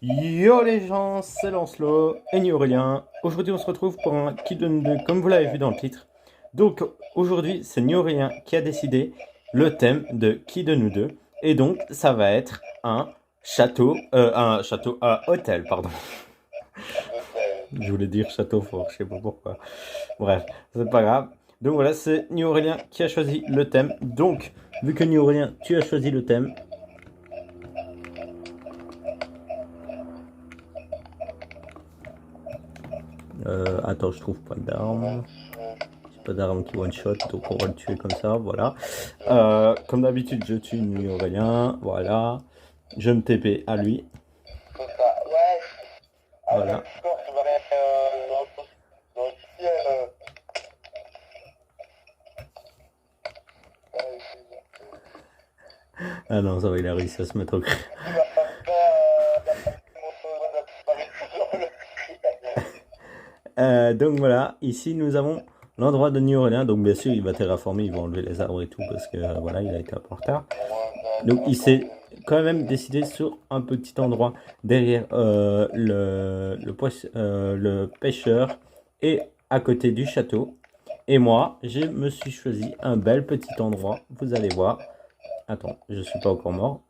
Yo les gens, c'est Lancelot et Ni Aurélien. Aujourd'hui on se retrouve pour un Qui donne 2 comme vous l'avez vu dans le titre. Donc aujourd'hui c'est Ni Aurélien qui a décidé le thème de Qui de nous deux. Et donc ça va être un hôtel, pardon. Je voulais dire château fort, je sais pas pourquoi. Bref, c'est pas grave. Donc voilà, c'est Ni Aurélien qui a choisi le thème. Donc, vu que Ni Aurélien, tu as choisi le thème, attends, je trouve pas d'arme. J'ai pas d'arme qui one shot, donc on va le tuer comme ça, voilà. Comme d'habitude, je tue Nuit Aurélien, voilà. Je me TP à lui, voilà. Ah non, ça va, il a réussi à se mettre au cri. Donc voilà, ici nous avons l'endroit de New Orleans. Donc bien sûr, il va terraformer, il va enlever les arbres et tout parce que voilà, il a été un peu en retard. Donc il s'est quand même décidé sur un petit endroit derrière le pêcheur et à côté du château. Et moi, je me suis choisi un bel petit endroit. Vous allez voir. Attends, je suis pas encore mort.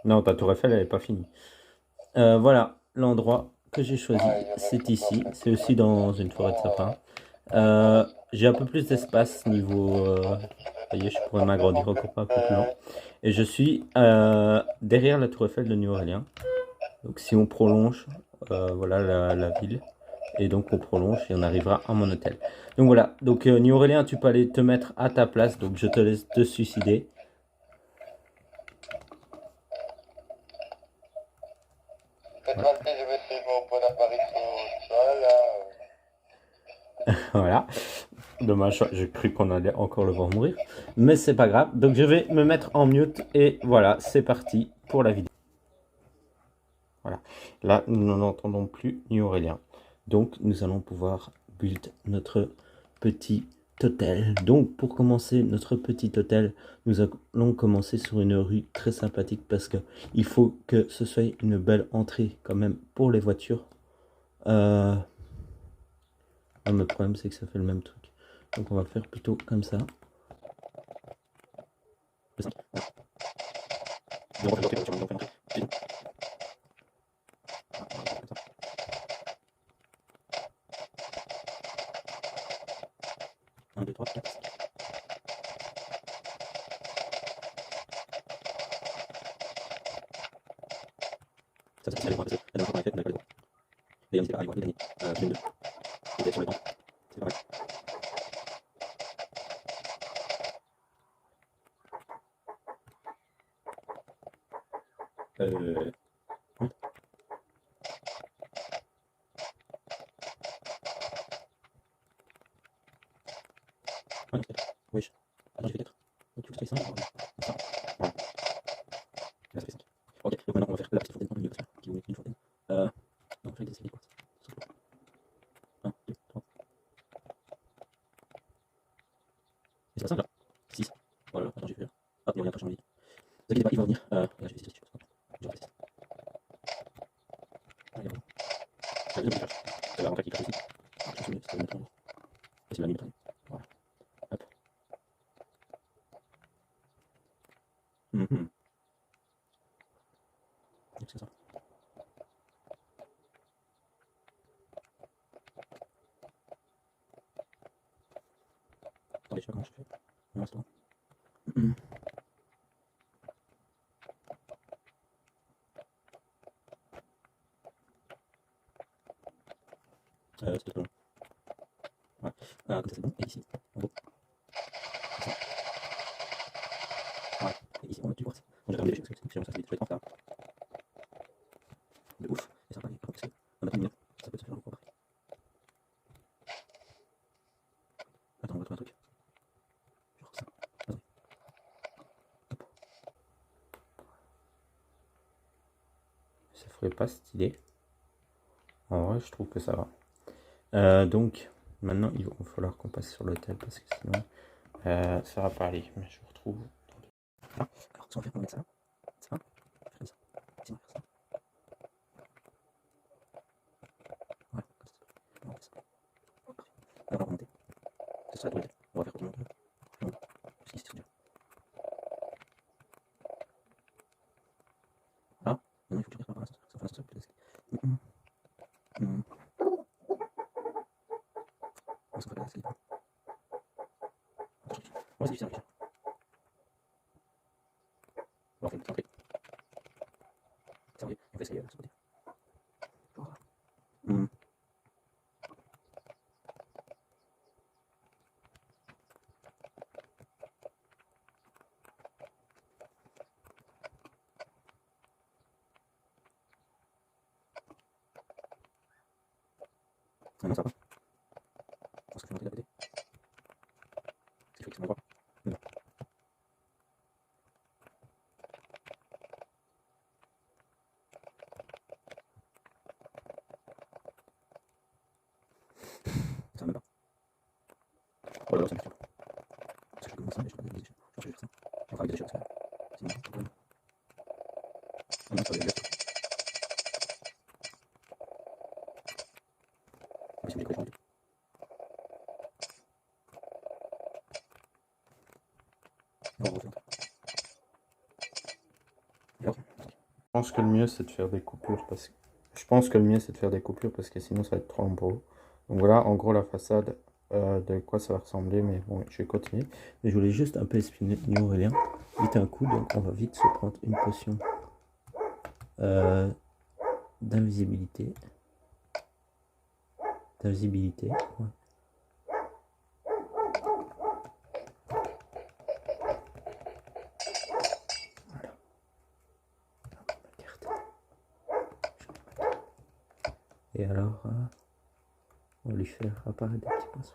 Non, ta tour Eiffel, elle est pas finie. Voilà, l'endroit que j'ai choisi, c'est ici. C'est aussi dans une forêt de sapins. J'ai un peu plus d'espace niveau... vous voyez, je pourrais m'agrandir encore un peu plus loin. Et je suis derrière la tour Eiffel de New Orleans. Donc si on prolonge, voilà la ville. Et donc on prolonge et on arrivera à mon hôtel. Donc voilà, donc New Orleans, tu peux aller te mettre à ta place. Donc je te laisse te suicider. Voilà. Dommage, j'ai cru qu'on allait encore le voir mourir. Mais c'est pas grave. Donc je vais me mettre en mute et voilà, c'est parti pour la vidéo. Voilà. Là, nous n'entendons plus ni Aurélien. Donc nous allons pouvoir build notre petit hôtel. Donc pour commencer notre petit hôtel, nous allons commencer sur une rue très sympathique parce que il faut que ce soit une belle entrée quand même pour les voitures. Ah, mais le problème c'est que ça fait le même truc. Donc on va faire plutôt comme ça. Un, deux, trois, quatre. Ça c'est les points, parce que la dernière fois qu'on a fait, on n'avait pas les droits. Et on était pareil, on a gagné. Game 2. On était sur les temps. C'est pareil. Hein. Ouais, peut-être. Wesh. Attends, j'ai fait 4. Donc, il faut que ça fait 5. Ça. Voilà. Là, ça fait 5. Ok, donc maintenant, on va faire la petite fontaine en milieu, parce que, qui vaut une fontaine. Non, on va faire des escaliers, quoi. 1, 2, 3. Et c'est pas simple, là. 6. Voilà, attends, j'ai fait. Ah, il y a rien pas changé. Ne vous inquiétez pas, il va revenir. Là, je vais essayer de faire. Je vais rester. Ah, il y a vraiment. C'est la deuxième qui flash. C'est la rentrée qui flash ici. Je me souviens, c'était le mettre en haut. Et c'est la nuit mettre en haut. Voilà. Hop. Donc, c'est ça. Attendez, je sais pas comment je fais. Un instant. C'était trop long. Voilà. Comme ça, c'est bon. Et ici, en gros. Comme ça. Voilà. Et ici, on a du quartz. Bon, j'ai terminé les choses, parce que sinon, ça, je vais être en retard. De ouf. Et ça, pareil. Parce que on a pris une minute. Ça peut se faire encore pareil. Attends, on va trouver un truc. Genre ça. Attends. Hop. Ça ferait pas stylé. En vrai, je trouve que ça va. Donc, maintenant, il va falloir qu'on passe sur l'hôtel parce que sinon, ça va pas aller. Mais je vous retrouve. Voilà. Alors, ce qu'on va faire, on va mettre ça là. Ça. Comme ça. Sinon, on va faire ça. Voilà, comme ça. On va faire ça. Hop, parfait. Alors, on va remonter. C'est ça la tourelle. On va faire continuer. On va remonter. Jusqu'ici, c'est dur. Là, maintenant, il faut que tu restes par l'ascenseur. Ça fait l'ascenseur, puis l'escalier. On s'en fait l'escalier. Ouais, c'est difficile, Richard. Bon, on fait une petite entrée. Ça, on fait l'escalier, là, de ce côté. Voilà. Ah non, ça va pas. On se fait monter d'à côté. C'est fixé, on va voir. Non. Ça va même pas. Oh là là, c'est une question. Parce que je commence ça, mais je crois que je vais faire ça. On va avec des déchets, parce que sinon, c'est pas problème. Ah non, ça va être bien. Mais si on décolle, je pense que le mieux c'est de faire des coupures parce que sinon ça va être trop long pour vous. Donc voilà en gros la façade de quoi ça va ressembler, mais bon je vais continuer. Mais je voulais juste un peu expliquer Aurélien. Vite un coup, donc on va vite se prendre une potion d'invisibilité. D'invisibilité. Ouais. Voilà. Ma carte. Et alors on va lui faire apparaître des petits poissons.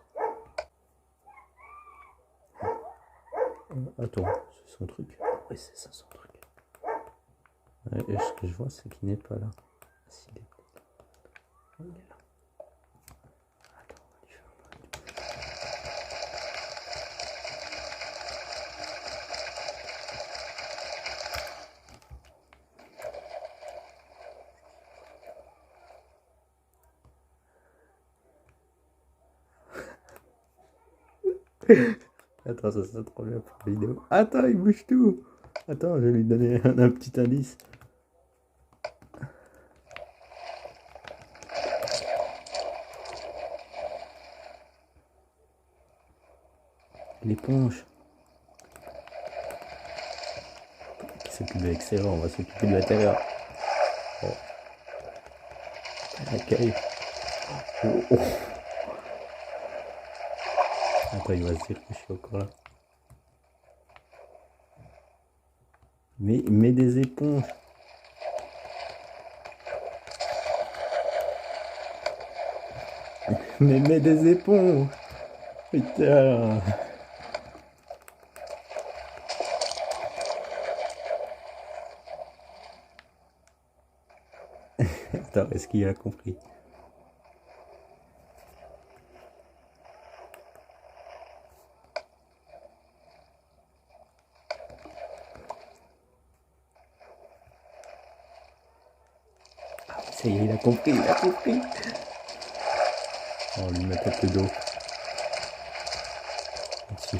Attends, c'est son truc. Oui, c'est ça son truc. Et ce que je vois, c'est qu'il n'est pas là. Il est là. Attends, on va lui faire apparaître. Attends, ça serait trop bien pour la vidéo. Attends, il bouge tout. Attends, je vais lui donner un petit indice. L'éponge. Qui s'occupe de l'extérieur, on va s'occuper de l'intérieur. Oh. Accueil. Oh, oh. Attends, il va se dire que je suis encore là. Mais des éponges. Mais des éponges. Putain. Attends, est-ce qu'il a compris? Ah, ça y est, il a compris, il a compris. On va lui mettre un peu d'eau. Dessus.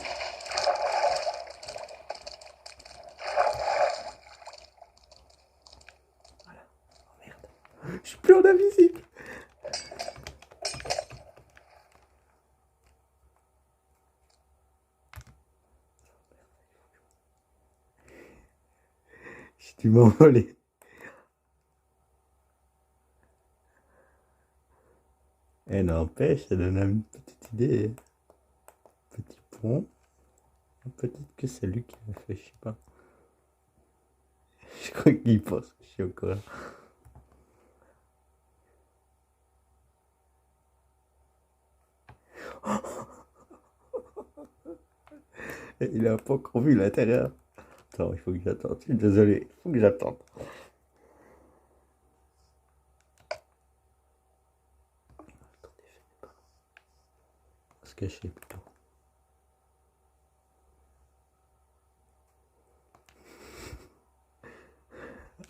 Voilà. Oh merde. Je suis plus en invisible. Si tu m'as envolé. Et n'empêche, ça donne une petite idée. Petit pont. Peut-être que c'est lui qui l'a fait, je sais pas. Je crois qu'il pense que je suis encore là. Il a pas encore vu l'intérieur. Attends, il faut que j'attende. Je suis désolé, il faut que j'attende. Attendez, je sais pas. On va se cacher plutôt.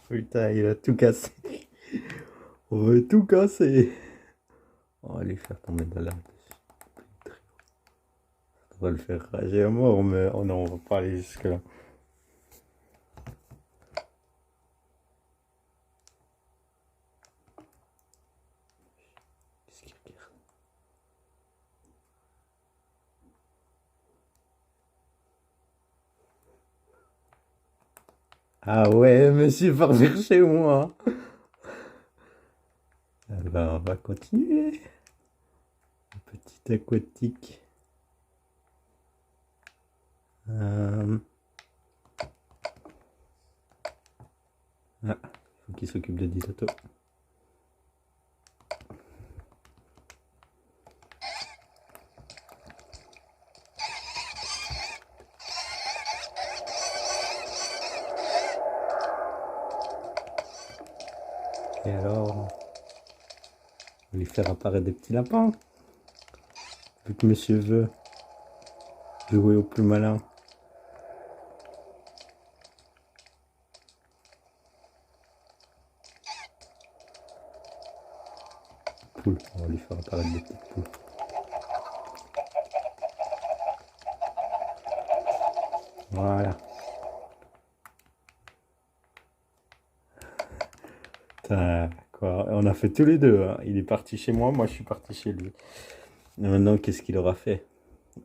Putain, il a tout cassé. On veut tout casser. On va lui faire tomber de là. On va le faire rager à mort, mais oh non, on va pas aller jusque-là. Qu'est-ce qu'il regarde? Ah ouais, monsieur, par vers chez moi. Eh ben, on va continuer. Petit aquatique. Ah, il faut qu'il s'occupe de Disoto. Et alors, on va lui faire apparaître des petits lapins. Vu que monsieur veut jouer au plus malin. Poules, on va lui faire apparaître des petites poules. Voilà. Putain, quoi. On a fait tous les deux, hein. Il est parti chez moi, moi je suis parti chez lui. Et maintenant, qu'est-ce qu'il aura fait?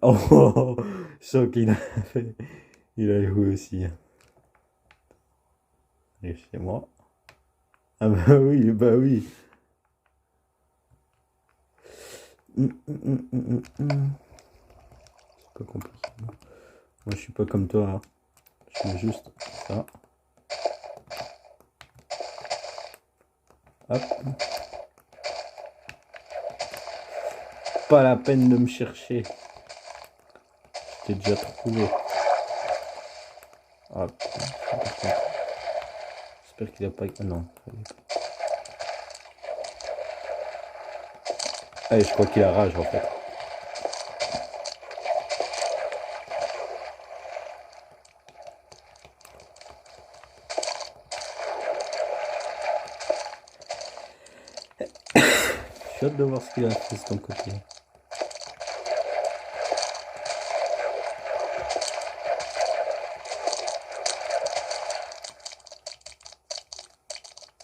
Oh, je sens qu'il a fait. Il a joué aussi. Il est chez moi. Ah bah oui, bah oui. C'est pas compliqué. Moi je suis pas comme toi, hein. Je fais juste ça. Hop. Pas la peine de me chercher. Je t'ai déjà trouvé. Hop. J'espère qu'il a pas... Ah non. Allez, je crois qu'il a rage en fait. J'ai hâte de voir ce qu'il a fait de ton côté.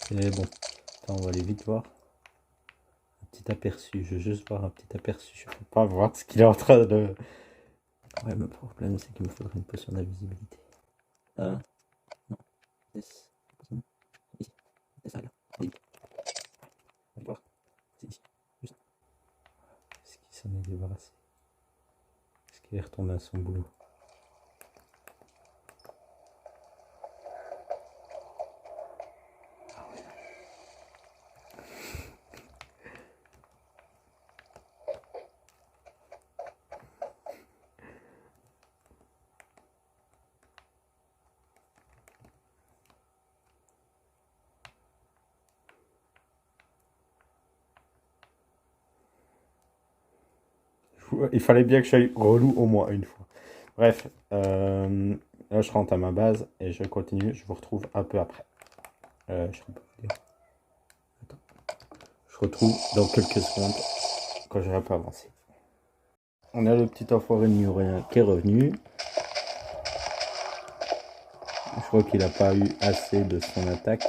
C'est bon. Attends, on va aller vite voir. Un petit aperçu. Je veux juste voir un petit aperçu. Je peux pas voir ce qu'il est en train de... Ouais, le problème, c'est qu'il me faudrait une potion d'invisibilité. Non. Ici. Là. Oui. On va voir. C'est ici. Juste. Est-ce qu'il s'en est débarrassé? Est-ce qu'il est retombé à son boulot? Il fallait bien que je sois relou au moins une fois. Bref, là je rentre à ma base et je continue. Je vous retrouve un peu après. Je sais pas vous dire. Attends. Je retrouve dans quelques secondes quand j'aurai un peu avancé. On a le petit enfoiré de Murien qui est revenu. Je crois qu'il n'a pas eu assez de son attaque.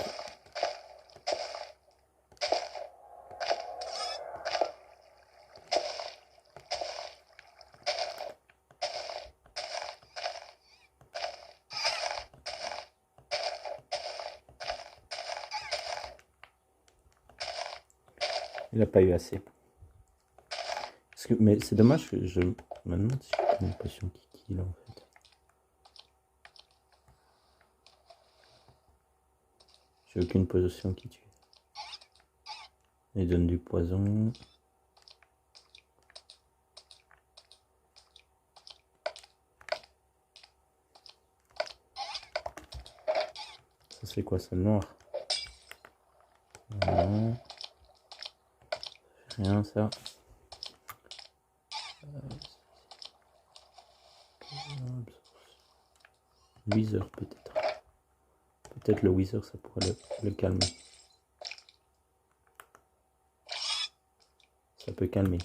Il n'a pas eu assez. Mais c'est dommage que je me demande si j'ai une potion qui kill en fait. J'ai aucune potion qui tue. Il donne du poison. Ça c'est quoi ça, noir? Non. Rien ça. 8 heures peut-être. Peut-être le Wither, ça pourrait le calmer. Ça peut calmer.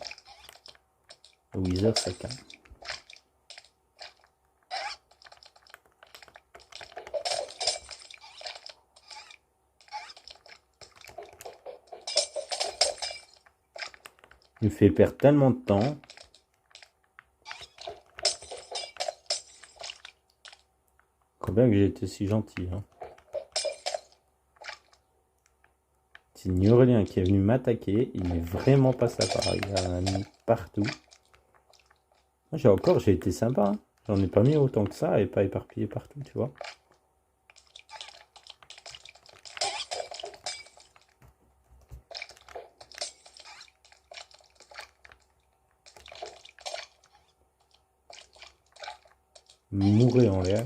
Le Wither, ça calme. Il me fait perdre tellement de temps. Combien que j'ai été si gentil. Hein. C'est Nurlien qui est venu m'attaquer. Il n'est vraiment pas sympa. Il a mis partout. J'ai été sympa. Hein. J'en ai pas mis autant que ça et pas éparpillé partout, tu vois. Mourir en l'air.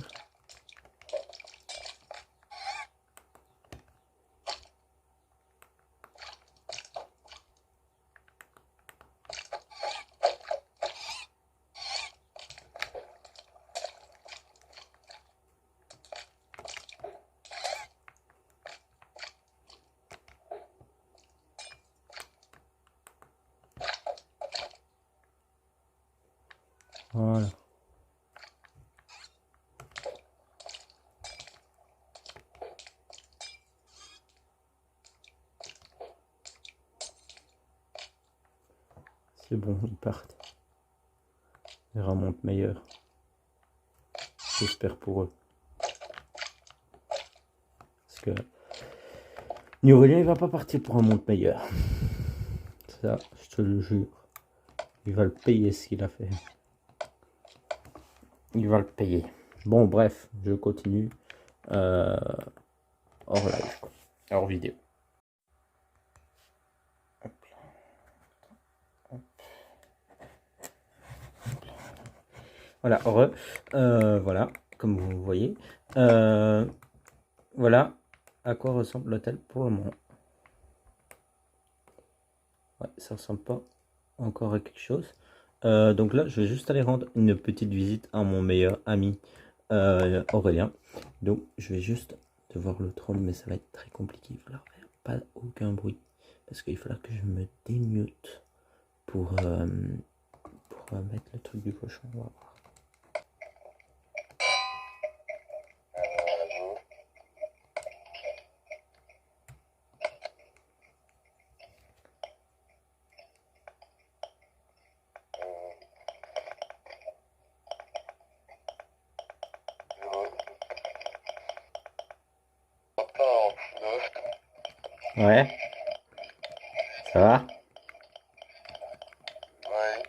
Voilà. C'est bon, ils partent. Ils remontent meilleurs. J'espère pour eux. Parce que Nurlien, il va pas partir pour un monde meilleur. Ça, je te le jure. Il va le payer ce qu'il a fait. Il va le payer. Bon, bref, je continue. Hors live, hors vidéo. Hop là. Hop. Voilà, heureux. Voilà, comme vous voyez. Voilà à quoi ressemble l'hôtel pour le moment. Ouais, ça ressemble pas encore à quelque chose. Donc là, je vais juste aller rendre une petite visite à mon meilleur ami Aurélien. Donc je vais juste devoir le troll, mais ça va être très compliqué. Il va falloir faire pas aucun bruit parce qu'il faudra que je me démute pour mettre le truc du cochon. On va voir. Ouais. Ça va? Ouais.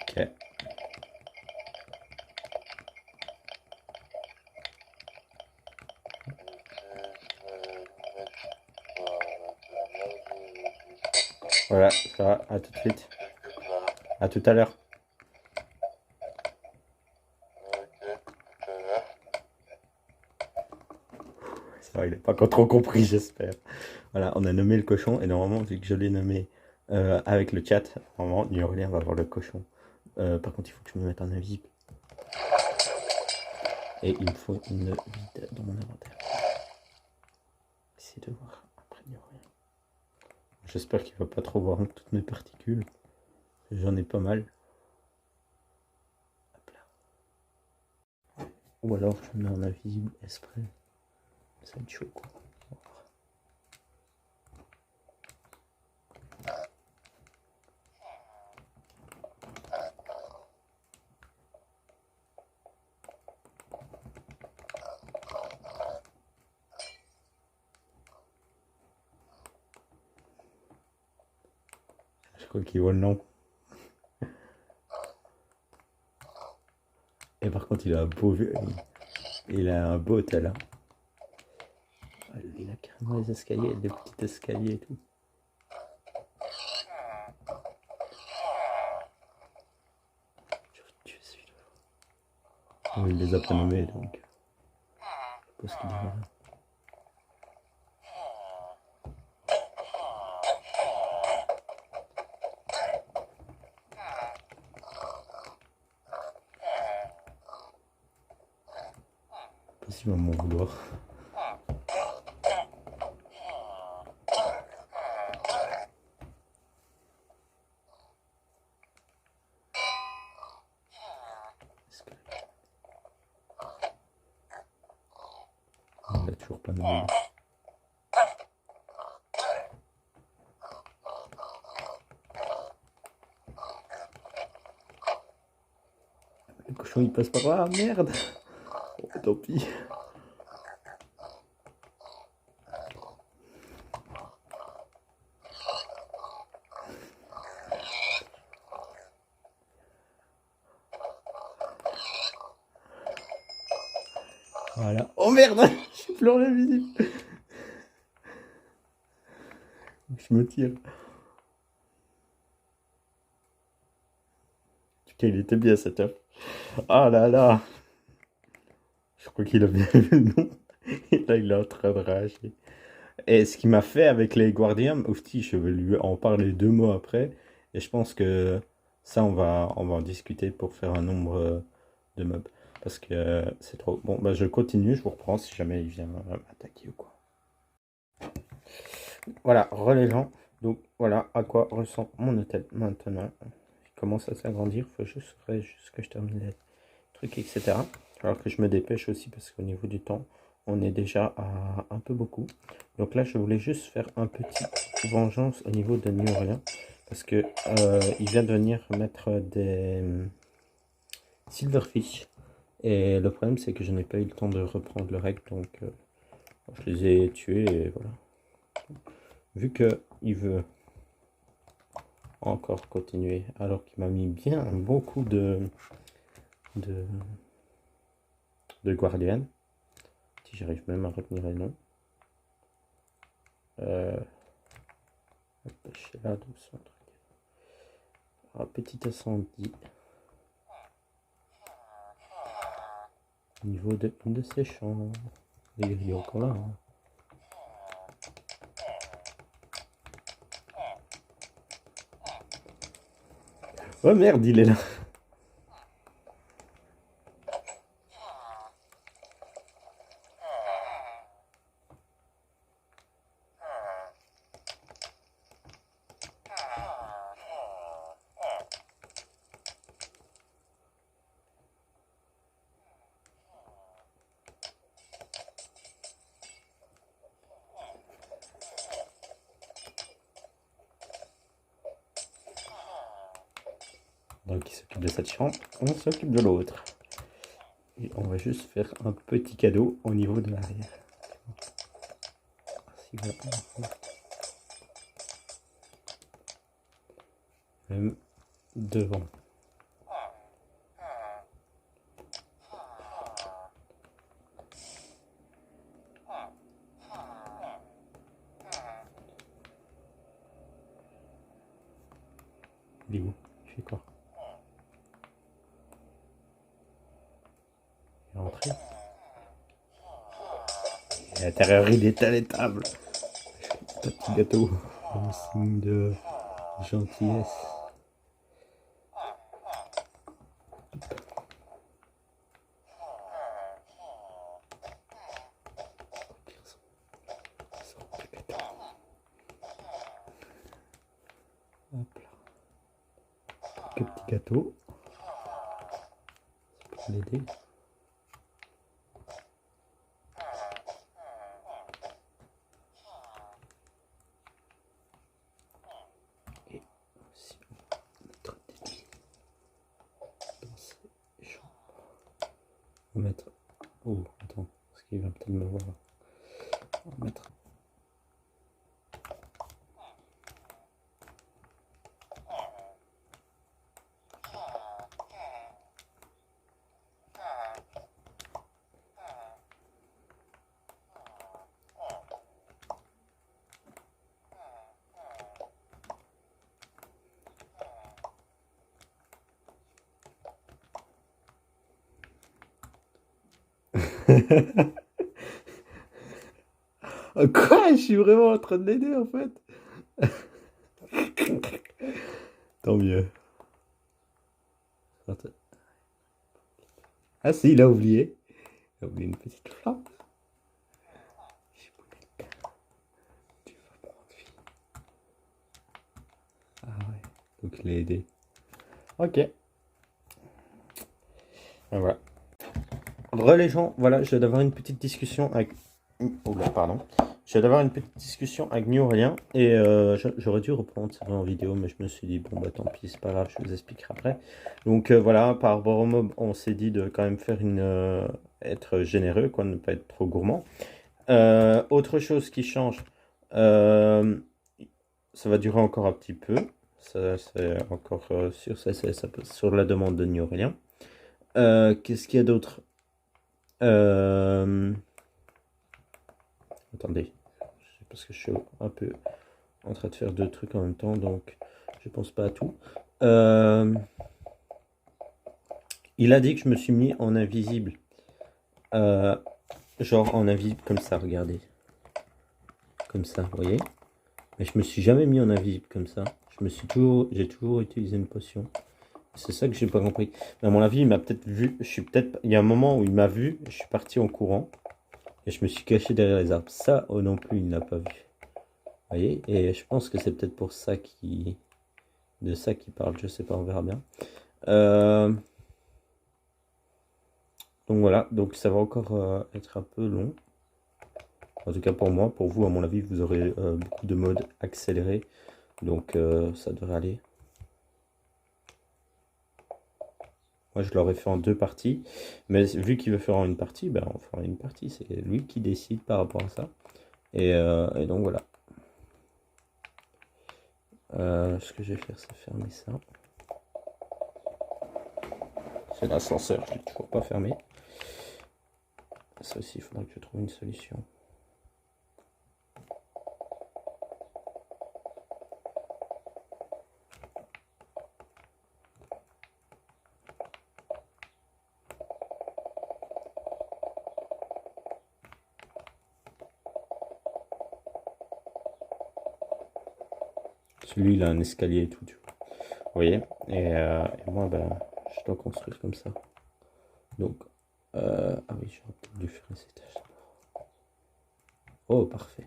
Ok. Voilà, ça va. À tout de suite. À tout à l'heure. Ça va, il n'a pas encore trop compris, j'espère. Voilà, on a nommé le cochon et normalement, vu que je l'ai nommé avec le chat, normalement, Nurlien va voir le cochon. Par contre, il faut que je me mette en invisible. Et il me faut une vide dans mon inventaire. Essayer de voir après Nurlien. J'espère qu'il va pas trop voir toutes mes particules. J'en ai pas mal. Hop là. Ou alors je me mets en invisible exprès. Ça va être chaud quoi. Je crois qu'il voit le nom. Et par contre, il a un beau hôtel. Hein. Il a carrément les escaliers, des petits escaliers et tout. Je vais tuer celui-là. Oh, il les a pas nommés donc. Je sais pas ce qu'il dira là. sais pas s'il va m'en vouloir. Il a toujours pas nommé. Le cochon il passe par là, merde. Oh, tant pis. Voilà. Oh merde, j'ai pleuré invisible. Je me tire. Il était bien cet œuf. Ah là là. Je crois qu'il a bien vu le nom. Et là, il est en train de rager. Et ce qu'il m'a fait avec les Guardians, aussi, je vais lui en parler 2 mots après. Et je pense que ça, on va en discuter pour faire un nombre de mobs. Parce que c'est trop. Bon, bah, je continue, je vous reprends si jamais il vient m'attaquer ou quoi. Voilà, relais gens. Donc voilà à quoi ressemble mon hôtel maintenant. Il commence à s'agrandir, il faut juste que je termine les trucs, etc. Alors que je me dépêche aussi parce qu'au niveau du temps, on est déjà à un peu beaucoup. Donc là, je voulais juste faire un petit vengeance au niveau de New Orleans. Parce que il vient de venir mettre des Silverfish. Et le problème, c'est que je n'ai pas eu le temps de reprendre le règle. Donc je les ai tués et voilà. Vu qu'il veut encore continuer, alors qu'il m'a mis bien beaucoup de Guardian. Si j'arrive même à retenir les noms. Là, petit incendie. Au niveau de une de ces champs. Il est encore là. Hein. Oh merde, il est là. Donc il s'occupe de cette chambre, on s'occupe de l'autre. Et on va juste faire un petit cadeau au niveau de l'arrière. Même devant. Il est où? Il fait quoi? Il est rentré. Et à l'intérieur, il est à l'étable. Petit gâteau. Un signe de gentillesse. Hop là. Quelques petits gâteaux. Ça peut l'aider. Et aussi, on va mettre des lits dans ces chambres. On va mettre. Oh, attends, parce qu'il va peut-être me voir. On va mettre. Quoi? Je suis vraiment en train de l'aider en fait. Tant mieux. Ah si, il a oublié. J'ai oublié une petite flamme. Tu vas prendre vie. Ah ouais, donc il l'a aidé. Ok. Et voilà. Les gens, voilà, je vais d'avoir une petite discussion avec... Oh là, pardon. Je vais d'avoir une petite discussion avec New Aurélien et j'aurais dû reprendre ça en vidéo, mais je me suis dit, bon bah tant pis, c'est pas grave, je vous expliquerai après. Donc voilà, par rapport au mob, on s'est dit de quand même faire être généreux, quoi, ne pas être trop gourmand. Autre chose qui change, euh, ça va durer encore un petit peu, ça c'est encore sûr, sur la demande de New Aurélien. Qu'est-ce qu'il y a d'autre? Attendez, parce que je suis un peu en train de faire deux trucs en même temps, donc je pense pas à tout. Il a dit que je me suis mis en invisible. Genre en invisible comme ça, regardez. Comme ça, vous voyez? Mais je me suis jamais mis en invisible comme ça. J'ai toujours utilisé une potion. C'est ça que j'ai pas compris. Mais à mon avis, il m'a peut-être vu. Il y a un moment où il m'a vu. Je suis parti en courant et je me suis caché derrière les arbres. Ça, oh non plus, il n'a pas vu. Vous voyez? Et je pense que c'est peut-être pour ça de ça qu'il parle. Je sais pas, on verra bien. Donc voilà. Donc ça va encore être un peu long. En tout cas pour moi. Pour vous, à mon avis, vous aurez beaucoup de modes accélérés. Donc ça devrait aller. Moi, je l'aurais fait en deux parties. Mais vu qu'il veut faire en une partie, ben, on fera une partie. C'est lui qui décide par rapport à ça. Et donc, voilà. Ce que je vais faire, c'est fermer ça. C'est l'ascenseur, je ne l'ai toujours pas fermé. Ça aussi, il faudra que je trouve une solution. Celui, il a un escalier et tout, tu vois. Vous voyez? Et moi, ben, je dois construire comme ça. Donc, ah oui, j'aurais peut-être dû faire les étages d'abord. Oh, parfait.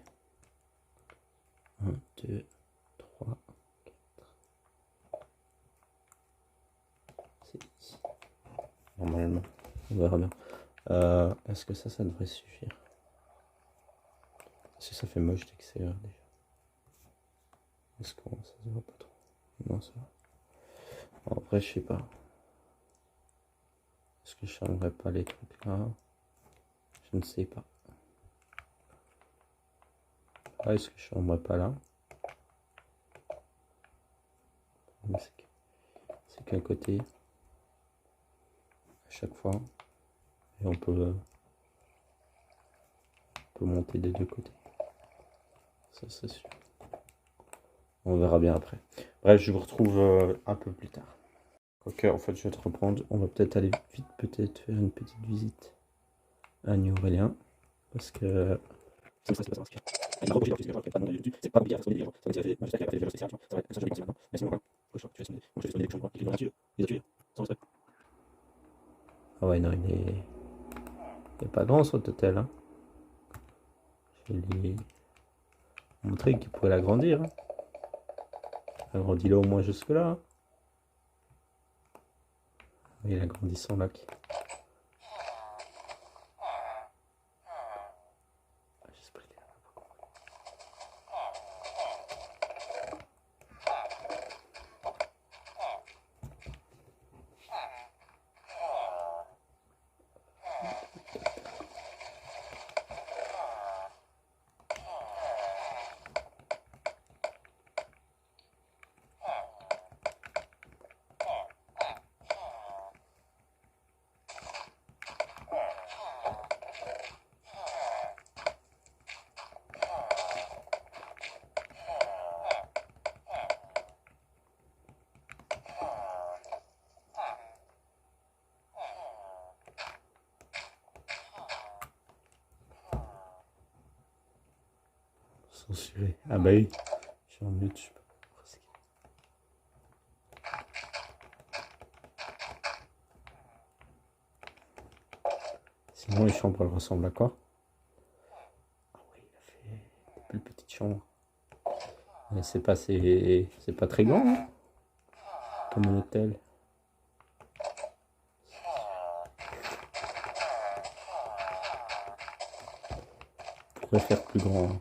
1, 2, 3, 4. C'est ici. Normalement, on verra bien. Est-ce que ça devrait suffire? Parce que ça fait moche d'extérieur déjà. Est-ce que ça se voit pas trop? Non, ça va. En vrai, je sais pas. Est-ce que je changerais pas les trucs là? Je ne sais pas. Ah, est-ce que je changerais pas là? C'est qu'un côté. À chaque fois. Et on peut monter des deux côtés. Ça, c'est sûr. On verra bien après. Bref, je vous retrouve un peu plus tard. Ok, en fait, je vais te reprendre. On va peut-être aller vite, peut-être faire une petite visite à New Aurélien. Parce que... Ah ouais, non, il est pas grand, ce hôtel. Hein. Je vais lui montrer qu'il pourrait l'agrandir. Hein. Agrandis-le au moins jusque-là. Hein. Il agrandit son lac. Censuré. Ah bah oui, je suis en mute, je peux pas voir ce qu'il y a. Sinon, les chambres, elles ressemblent à quoi? Ah oui, il a fait des belles petites chambres. Mais c'est pas très grand, hein, comme un hôtel. On pourrait faire plus grand, hein.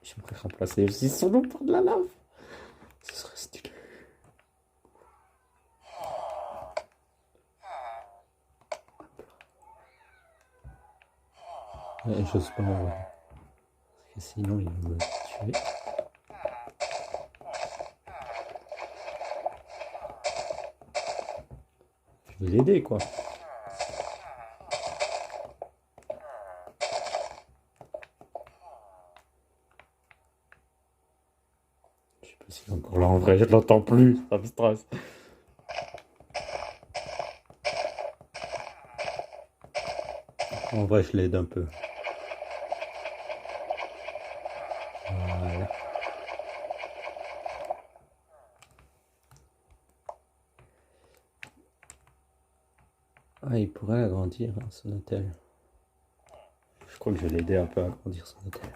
J'aimerais remplacer aussi son nom par de la lave. Ce serait stylé. Ouais, j'ose pas, ouais. Parce que sinon, il va me tuer. Je vais l'aider, quoi. Je sais pas s'il est encore là en vrai, je l'entends plus, ça me stresse. En vrai, je l'aide un peu. Voilà. Ah, il pourrait agrandir, hein, son hôtel. Je crois que je vais l'aider un peu à agrandir son hôtel.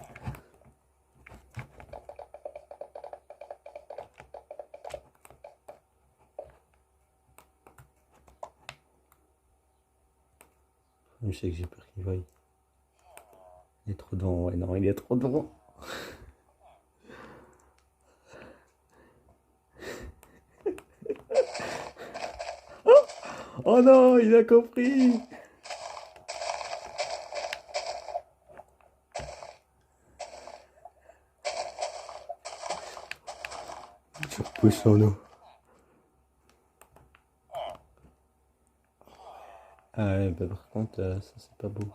Je sais que j'ai peur qu'il voie. Il est trop devant, ouais, non, il est trop devant. Oh non, il a compris. Je repousse son eau. Ah ouais, bah par contre, ça c'est pas beau.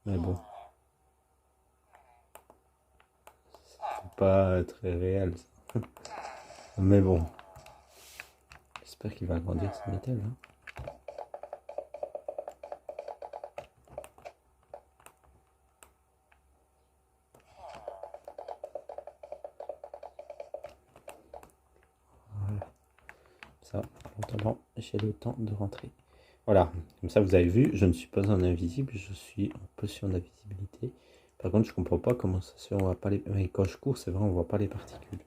Mais bon, c'est pas très réel ça. Mais bon, j'espère qu'il va agrandir son hôtel, hein. Voilà. Ça, en attendant, j'ai le temps de rentrer. Voilà, comme ça vous avez vu, je ne suis pas un invisible, je suis en potion d'invisibilité. Par contre, je comprends pas comment ça se fait, on voit pas les... Mais quand je cours, c'est vrai, on voit pas les particules.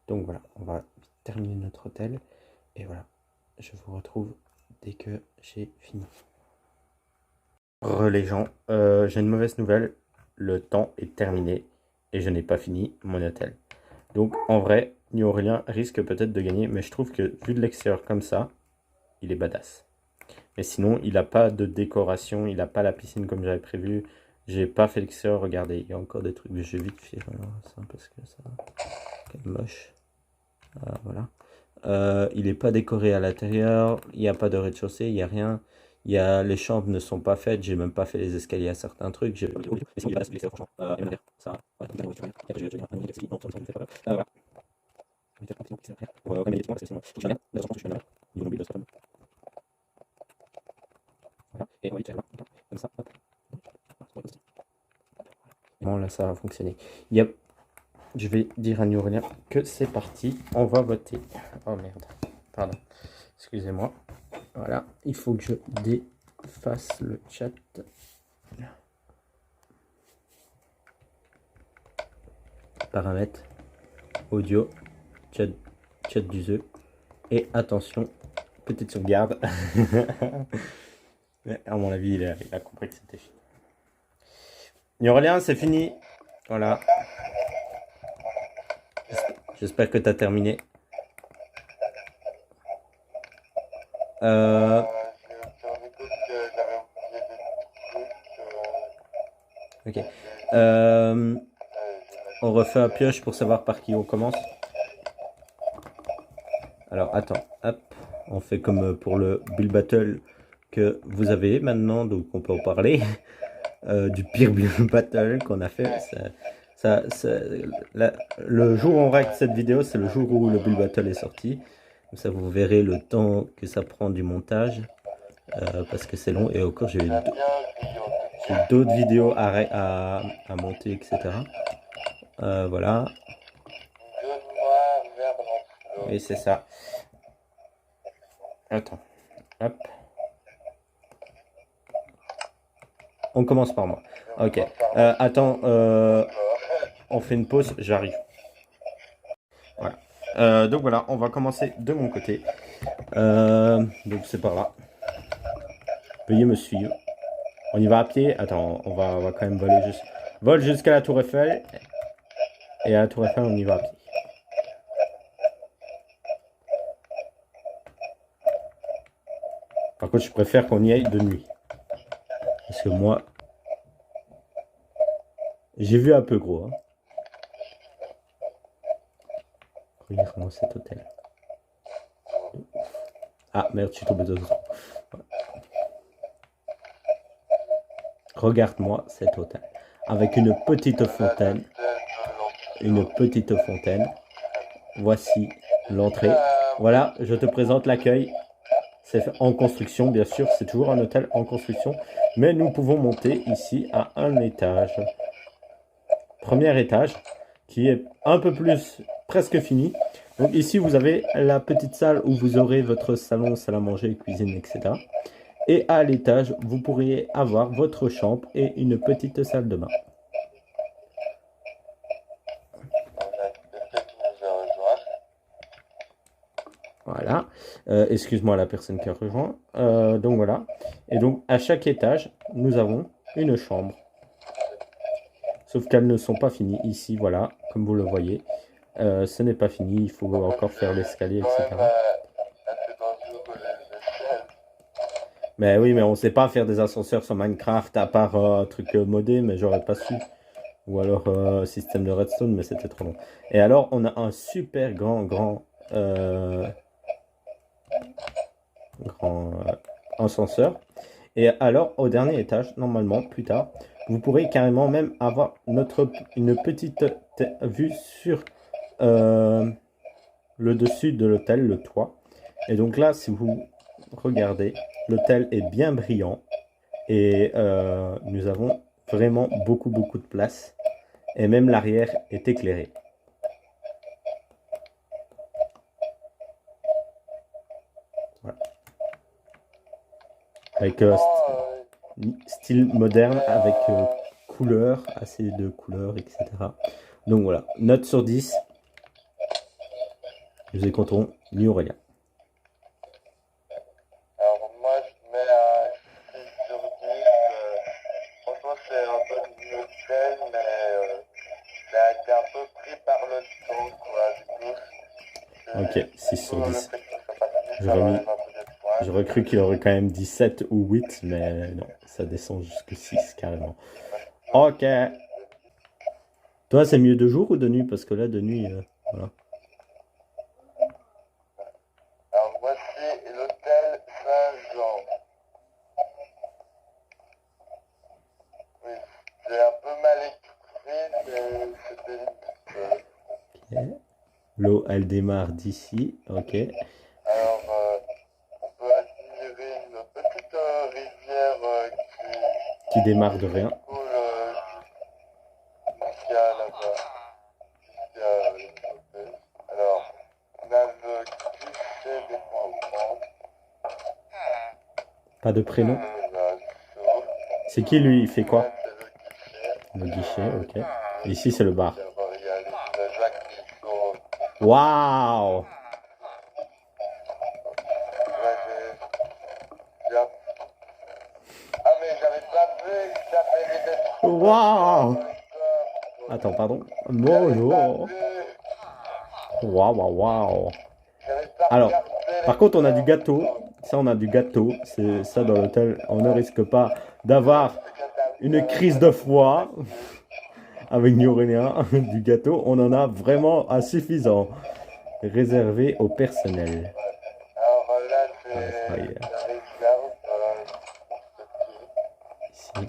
Donc voilà, on va terminer notre hôtel. Et voilà, je vous retrouve dès que j'ai fini. Les gens, j'ai une mauvaise nouvelle, le temps est terminé et je n'ai pas fini mon hôtel. Donc en vrai, New Aurélien risque peut-être de gagner, mais je trouve que vu de l'extérieur comme ça, il est badass. Mais sinon, il n'a pas de décoration, il n'a pas la piscine comme j'avais prévu. J'ai pas fait l'extérieur, regardez, il y a encore des trucs, mais je vais vite faire ça parce que ça c'est moche. Voilà. Il n'est pas décoré à l'intérieur, il n'y a pas de rez-de-chaussée, il n'y a rien. Les chambres ne sont pas faites, j'ai même pas fait les escaliers à certains trucs. Bon, là, ça va fonctionner. Je vais dire à Aurélien que c'est parti, on va voter. Oh merde, pardon, excusez-moi. Voilà, il faut que je défasse le chat. Paramètres, audio, chat du jeu. Et attention, petite sauvegarde. À mon avis, il a compris que c'était fini. Aurélien, c'est fini. Voilà. J'espère que tu as terminé. Ok. On refait un pioche pour savoir par qui on commence. Alors attends, hop, on fait comme pour le Build Battle que vous avez maintenant, donc on peut en parler. Du pire Build Battle qu'on a fait. Le jour où on règle cette vidéo, c'est le jour où le Build Battle est sorti. Comme ça, vous verrez le temps que ça prend du montage. Parce que c'est long et encore j'ai d'autres vidéos à monter, etc. Voilà. Oui, c'est ça. Attends. Hop. On commence par moi. Ok. Attends, on fait une pause, j'arrive. Voilà. Donc voilà, on va commencer de mon côté. Donc c'est par là. Veuillez me suivre. On y va à pied. Attends, on va quand même voler Vole jusqu'à la Tour Eiffel. Et à la Tour Eiffel, on y va à pied. Par contre, je préfère qu'on y aille de nuit. Parce que moi, j'ai vu un peu gros. Hein. Regarde-moi cet hôtel. Ah merde, je suis tombé dedans. Regarde-moi cet hôtel. Avec une petite fontaine. Une petite fontaine. Voici l'entrée. Voilà, je te présente l'accueil. C'est en construction, bien sûr. C'est toujours un hôtel en construction. Mais nous pouvons monter ici à un étage. Premier étage, qui est un peu plus presque fini. Donc ici, vous avez la petite salle où vous aurez votre salon, salle à manger, cuisine, etc. Et à l'étage, vous pourriez avoir votre chambre et une petite salle de bain. Voilà. Excuse-moi la personne qui a rejoint. Donc voilà. Et donc à chaque étage, nous avons une chambre. Sauf qu'elles ne sont pas finies. Ici, voilà, comme vous le voyez. Ce n'est pas fini. Il faut encore faire l'escalier, etc. Mais oui, mais on sait pas faire des ascenseurs sur Minecraft à part un truc modé, mais j'aurais pas su. Ou alors système de redstone, mais c'était trop long. Et alors, on a un super grand ascenseur. Et alors, au dernier étage, normalement, plus tard, vous pourrez carrément même avoir une petite vue sur le dessus de l'hôtel, le toit. Et donc là, si vous regardez, l'hôtel est bien brillant. Et nous avons vraiment beaucoup de place. Et même l'arrière est éclairé. Voilà. Avec style moderne, avec couleurs, assez de couleurs, etc. Donc voilà, note sur 10. Nous écoutons New Aurélia. Alors moi je mets à 6 sur 10. Franchement c'est un bon hôtel, mais j'ai été un peu pris par le temps quoi. Du coup, ok, 6 sur 10. J'aurais cru qu'il aurait quand même 17 ou 8, mais non, ça descend jusqu'à 6 carrément. Ok. Toi, c'est mieux de jour ou de nuit? Parce que là, de nuit, voilà. Alors voici l'hôtel Saint-Jean. Oui, c'est un peu mal écrit, mais c'était Ok. L'eau, elle démarre d'ici. Ok. Alors, on peut admirer une petite rivière qui démarre de rien. coule jusqu'à là-bas. Alors, on a le guichet des points. Pas de prénom. C'est qui lui? Il fait quoi? Le guichet, ok. Ici, c'est le bar. Waouh! Ah mais j'avais pas vu que ça faisait des... Waouh! Attends, pardon. Bonjour. Waouh. Alors, par contre, on a du gâteau. Ça, on a du gâteau. C'est ça dans l'hôtel. On ne risque pas d'avoir une crise de foie avec New Aurélia. Du gâteau, on en a vraiment à suffisant. Réservé au personnel. Alors là, c'est ici.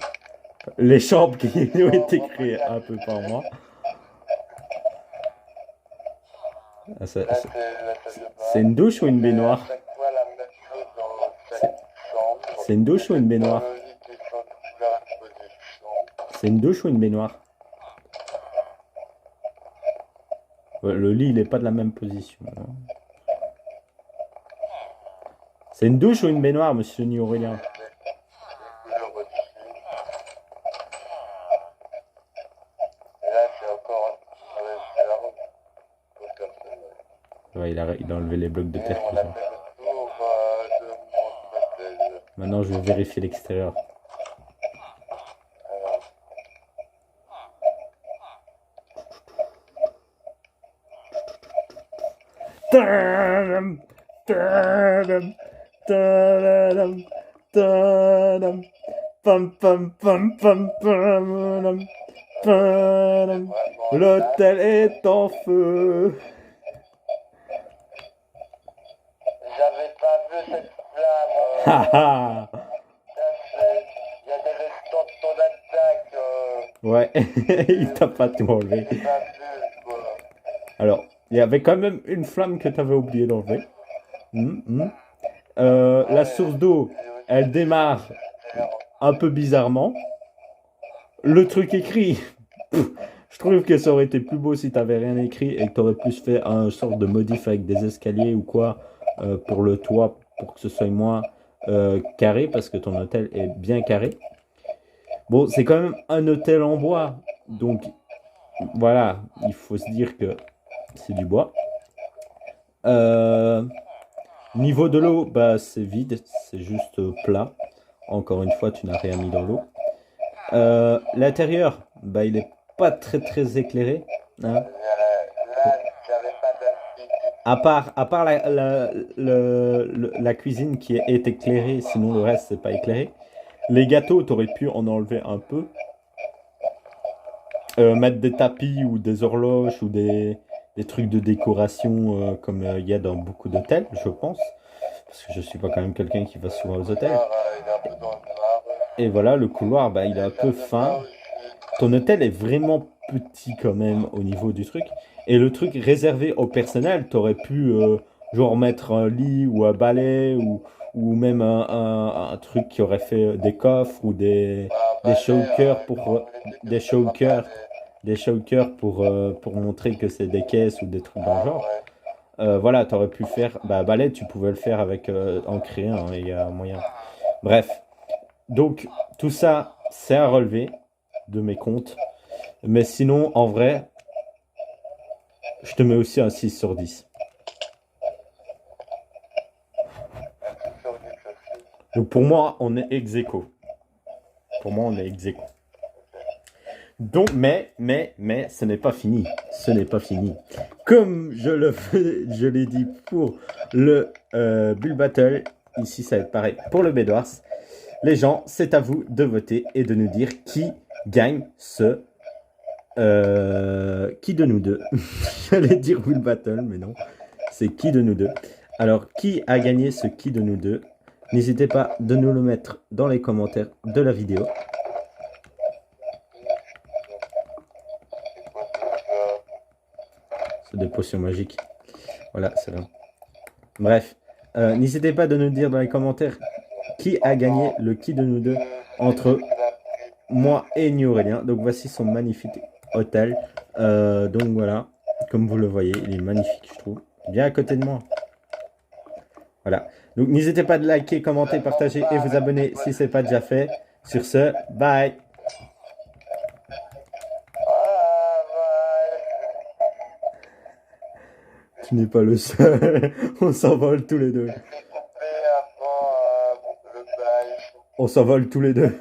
Les chambres qui ont été créées un peu par moi. Ah, c'est une douche ou une baignoire? C'est une douche ou une baignoire? C'est une douche ou une baignoire? Le lit, il n'est pas de la même position. C'est une douche ou une baignoire, monsieur New Aurélien? couleurs au-dessus. Et là, c'est encore c'est la route. Tout comme ça. Ouais, il a enlevé les blocs de Et terre. on qui a sont- fait le tour de mon hôtel. Maintenant, je vais vérifier l'extérieur. Alors, Tadam, tadam, tadam, tadam, pam, pam, pam, pam, pam, pam. vraiment L'hôtel est en feu. j'avais pas vu cette flamme. Ha ha. Il y a des restants de ton attaque. Ouais, il t'a pas tout enlevé. J'ai pas vu, quoi. Alors, il y avait quand même une flamme que tu avais oublié d'enlever. La source d'eau, elle démarre un peu bizarrement. Le truc écrit, je trouve que ça aurait été plus beau si tu n'avais rien écrit et que tu aurais plus fait un sorte de modif avec des escaliers ou quoi pour le toit, pour que ce soit moins carré, parce que ton hôtel est bien carré. Bon, c'est quand même un hôtel en bois, donc voilà, il faut se dire que c'est du bois. Niveau de l'eau, bah, c'est vide, c'est juste plat. Encore une fois, tu n'as rien mis dans l'eau. L'intérieur, bah, il est pas très éclairé. Hein. Là, j'avais pas d'inquiétude. À part la cuisine qui est éclairée, sinon le reste, c'est pas éclairé. Les gâteaux, tu aurais pu en enlever un peu. Mettre des tapis ou des horloges ou des trucs de décoration comme il y a dans beaucoup d'hôtels, je pense. Parce que je suis pas quand même quelqu'un qui va souvent aux hôtels. Il est un peu dans le noir. Et voilà, le couloir, bah, il est un peu fin. Ton hôtel est vraiment petit quand même au niveau du truc. Et le truc réservé au personnel, t'aurais pu genre mettre un lit ou un balai ou même un truc qui aurait fait des coffres ou des chokers pour des chokers pour montrer que c'est des caisses ou des trucs dans le genre. Voilà, t'aurais pu faire balai, tu pouvais le faire avec en créer un, il y a moyen. Bref, donc tout ça c'est à relever de mes comptes. Mais sinon, en vrai, je te mets aussi un 6 sur 10. Donc pour moi, on est ex aequo. Pour moi, on est ex aequo. Donc, mais, ce n'est pas fini. Ce n'est pas fini. Comme je l'ai dit pour le Bull Battle, ici ça va être pareil pour le Bedwars. Les gens, c'est à vous de voter et de nous dire qui gagne ce qui de nous deux. J'allais dire Bull Battle, mais non. C'est qui de nous deux. Alors, qui a gagné ce qui de nous deux? N'hésitez pas de nous le mettre dans les commentaires de la vidéo. C'est des potions magiques. Voilà, c'est là. Bref, n'hésitez pas de nous dire dans les commentaires qui a gagné le qui de nous deux entre moi et New Aurélien. Donc voici son magnifique hôtel. Donc voilà, comme vous le voyez, il est magnifique, je trouve. Bien à côté de moi. Voilà. Donc n'hésitez pas de liker, commenter, partager et vous abonner si ce n'est pas déjà fait. Sur ce, bye. Tu n'es pas le seul. On s'envole tous les deux. On s'envole tous les deux.